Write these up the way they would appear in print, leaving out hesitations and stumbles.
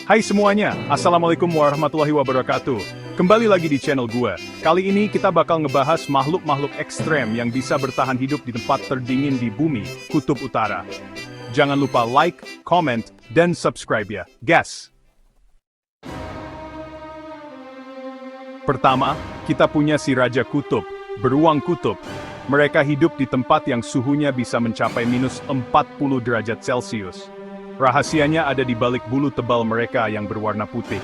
Hai semuanya, Assalamualaikum warahmatullahi wabarakatuh. Kembali lagi di channel gue. Kali ini kita bakal ngebahas makhluk-makhluk ekstrem yang bisa bertahan hidup di tempat terdingin di bumi, Kutub Utara. Jangan lupa like, comment, dan subscribe ya, guys. Pertama, kita punya si Raja Kutub, beruang kutub. Mereka hidup di tempat yang suhunya bisa mencapai minus 40 derajat Celcius. Rahasianya ada di balik bulu tebal mereka yang berwarna putih.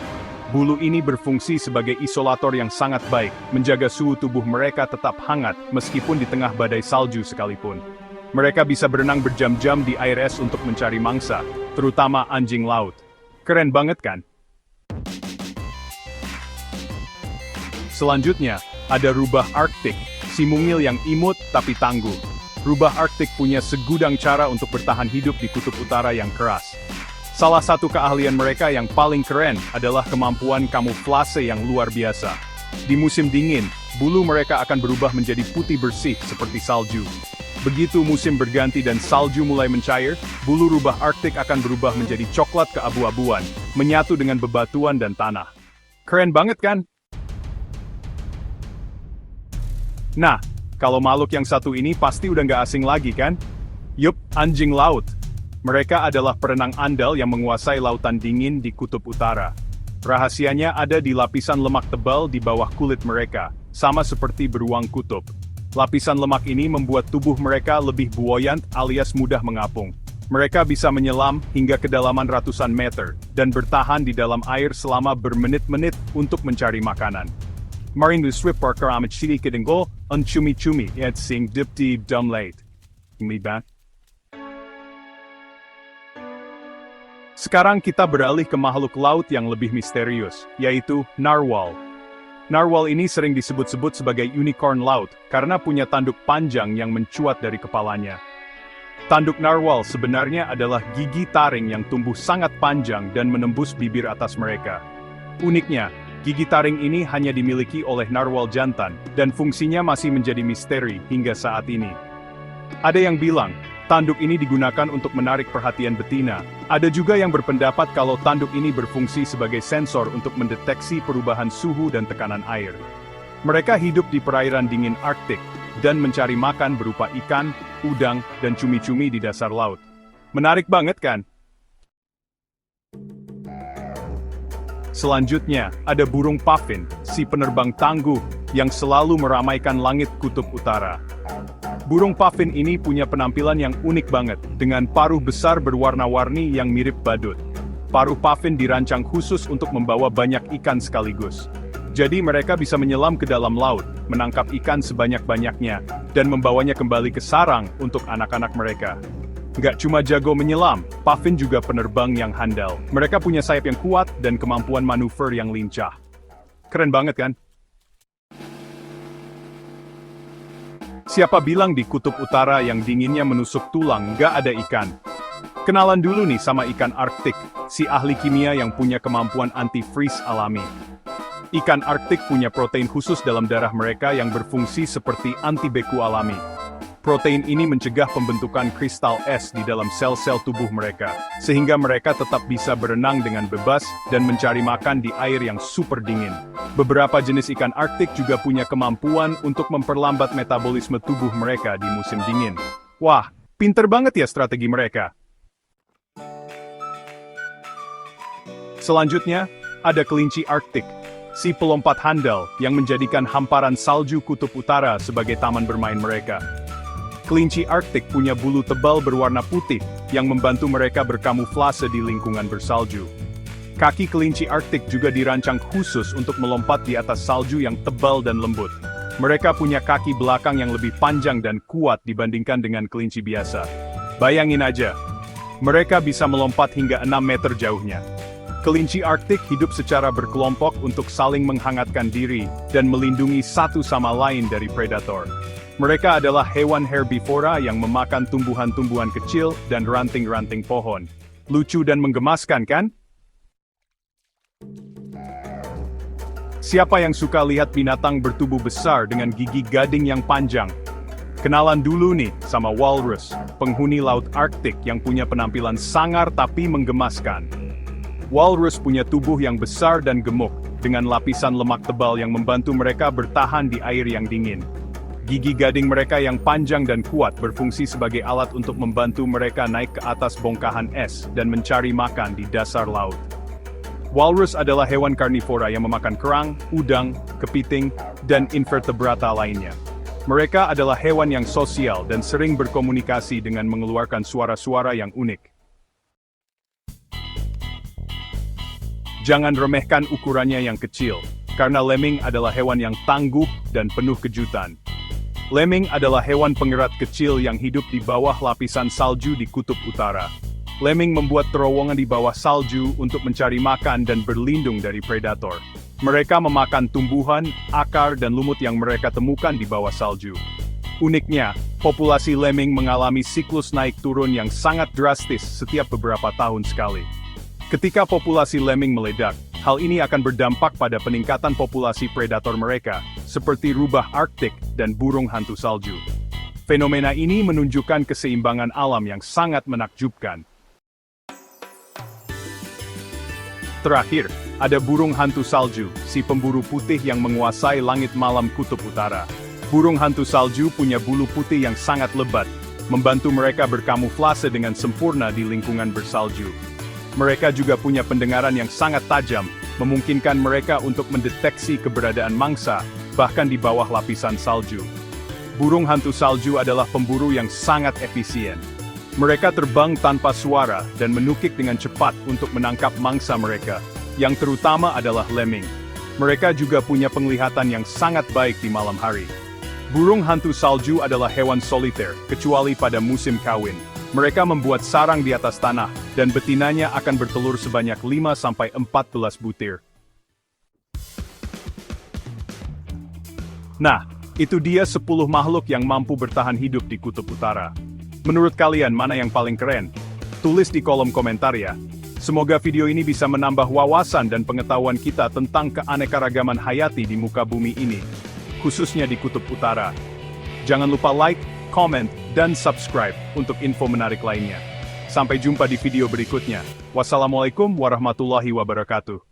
Bulu ini berfungsi sebagai isolator yang sangat baik, menjaga suhu tubuh mereka tetap hangat meskipun di tengah badai salju sekalipun. Mereka bisa berenang berjam-jam di air es untuk mencari mangsa, terutama anjing laut. Keren banget kan? Selanjutnya, ada rubah Arktik, si mungil yang imut tapi tangguh. Rubah Arktik punya segudang cara untuk bertahan hidup di kutub utara yang keras. Salah satu keahlian mereka yang paling keren adalah kemampuan kamuflase yang luar biasa. Di musim dingin, bulu mereka akan berubah menjadi putih bersih seperti salju. Begitu musim berganti dan salju mulai mencair, bulu rubah Arktik akan berubah menjadi coklat keabu-abuan, menyatu dengan bebatuan dan tanah. Keren banget kan? Nah, kalau makhluk yang satu ini pasti udah nggak asing lagi kan? Yup, anjing laut. Mereka adalah perenang andal yang menguasai lautan dingin di kutub utara. Rahasianya ada di lapisan lemak tebal di bawah kulit mereka, sama seperti beruang kutub. Lapisan lemak ini membuat tubuh mereka lebih buoyant alias mudah mengapung. Mereka bisa menyelam hingga kedalaman ratusan meter, dan bertahan di dalam air selama bermenit-menit untuk mencari makanan. Marin du swift parker amat shiri kedenggo, cumi-cumi, at sing dip dum late. Libat. Sekarang kita beralih ke makhluk laut yang lebih misterius, yaitu narwhal. Narwhal ini sering disebut-sebut sebagai unicorn laut, karena punya tanduk panjang yang mencuat dari kepalanya. Tanduk narwhal sebenarnya adalah gigi taring yang tumbuh sangat panjang dan menembus bibir atas mereka. Uniknya, gigi taring ini hanya dimiliki oleh narwhal jantan, dan fungsinya masih menjadi misteri hingga saat ini. Ada yang bilang, tanduk ini digunakan untuk menarik perhatian betina. Ada juga yang berpendapat kalau tanduk ini berfungsi sebagai sensor untuk mendeteksi perubahan suhu dan tekanan air. Mereka hidup di perairan dingin Arktik, dan mencari makan berupa ikan, udang, dan cumi-cumi di dasar laut. Menarik banget kan? Selanjutnya, ada burung puffin, si penerbang tangguh, yang selalu meramaikan langit kutub utara. Burung puffin ini punya penampilan yang unik banget, dengan paruh besar berwarna-warni yang mirip badut. Paruh puffin dirancang khusus untuk membawa banyak ikan sekaligus. Jadi mereka bisa menyelam ke dalam laut, menangkap ikan sebanyak-banyaknya, dan membawanya kembali ke sarang untuk anak-anak mereka. Nggak cuma jago menyelam, puffin juga penerbang yang handal. Mereka punya sayap yang kuat dan kemampuan manuver yang lincah. Keren banget kan? Siapa bilang di kutub utara yang dinginnya menusuk tulang nggak ada ikan? Kenalan dulu nih sama ikan Arktik, si ahli kimia yang punya kemampuan anti-freeze alami. Ikan Arktik punya protein khusus dalam darah mereka yang berfungsi seperti antibeku alami. Protein ini mencegah pembentukan kristal es di dalam sel-sel tubuh mereka, sehingga mereka tetap bisa berenang dengan bebas dan mencari makan di air yang super dingin. Beberapa jenis ikan Arktik juga punya kemampuan untuk memperlambat metabolisme tubuh mereka di musim dingin. Wah, pinter banget ya strategi mereka. Selanjutnya, ada kelinci Arktik, si pelompat handal yang menjadikan hamparan salju kutub utara sebagai taman bermain mereka. Kelinci Arktik punya bulu tebal berwarna putih yang membantu mereka berkamuflase di lingkungan bersalju. Kaki kelinci Arktik juga dirancang khusus untuk melompat di atas salju yang tebal dan lembut. Mereka punya kaki belakang yang lebih panjang dan kuat dibandingkan dengan kelinci biasa. Bayangin aja, mereka bisa melompat hingga 6 meter jauhnya. Kelinci Arktik hidup secara berkelompok untuk saling menghangatkan diri dan melindungi satu sama lain dari predator. Mereka adalah hewan herbivora yang memakan tumbuhan-tumbuhan kecil dan ranting-ranting pohon. Lucu dan menggemaskan kan? Siapa yang suka lihat binatang bertubuh besar dengan gigi gading yang panjang? Kenalan dulu nih sama walrus, penghuni laut Arktik yang punya penampilan sangar tapi menggemaskan. Walrus punya tubuh yang besar dan gemuk, dengan lapisan lemak tebal yang membantu mereka bertahan di air yang dingin. Gigi gading mereka yang panjang dan kuat berfungsi sebagai alat untuk membantu mereka naik ke atas bongkahan es dan mencari makan di dasar laut. Walrus adalah hewan karnivora yang memakan kerang, udang, kepiting, dan invertebrata lainnya. Mereka adalah hewan yang sosial dan sering berkomunikasi dengan mengeluarkan suara-suara yang unik. Jangan remehkan ukurannya yang kecil, karena lemming adalah hewan yang tangguh dan penuh kejutan. Lemming adalah hewan pengerat kecil yang hidup di bawah lapisan salju di kutub utara. Lemming membuat terowongan di bawah salju untuk mencari makan dan berlindung dari predator. Mereka memakan tumbuhan, akar, dan lumut yang mereka temukan di bawah salju. Uniknya, populasi lemming mengalami siklus naik turun yang sangat drastis setiap beberapa tahun sekali. Ketika populasi lemming meledak, hal ini akan berdampak pada peningkatan populasi predator mereka, seperti rubah Arktik dan burung hantu salju. Fenomena ini menunjukkan keseimbangan alam yang sangat menakjubkan. Terakhir, ada burung hantu salju, si pemburu putih yang menguasai langit malam kutub utara. Burung hantu salju punya bulu putih yang sangat lebat, membantu mereka berkamuflase dengan sempurna di lingkungan bersalju. Mereka juga punya pendengaran yang sangat tajam, memungkinkan mereka untuk mendeteksi keberadaan mangsa, bahkan di bawah lapisan salju. Burung hantu salju adalah pemburu yang sangat efisien. Mereka terbang tanpa suara dan menukik dengan cepat untuk menangkap mangsa mereka, yang terutama adalah lemming. Mereka juga punya penglihatan yang sangat baik di malam hari. Burung hantu salju adalah hewan soliter, kecuali pada musim kawin. Mereka membuat sarang di atas tanah, dan betinanya akan bertelur sebanyak 5-14 butir. Nah, itu dia 10 makhluk yang mampu bertahan hidup di kutub utara. Menurut kalian mana yang paling keren? Tulis di kolom komentar ya. Semoga video ini bisa menambah wawasan dan pengetahuan kita tentang keanekaragaman hayati di muka bumi ini, khususnya di kutub utara. Jangan lupa like, comment, dan subscribe untuk info menarik lainnya. Sampai jumpa di video berikutnya. Wassalamualaikum warahmatullahi wabarakatuh.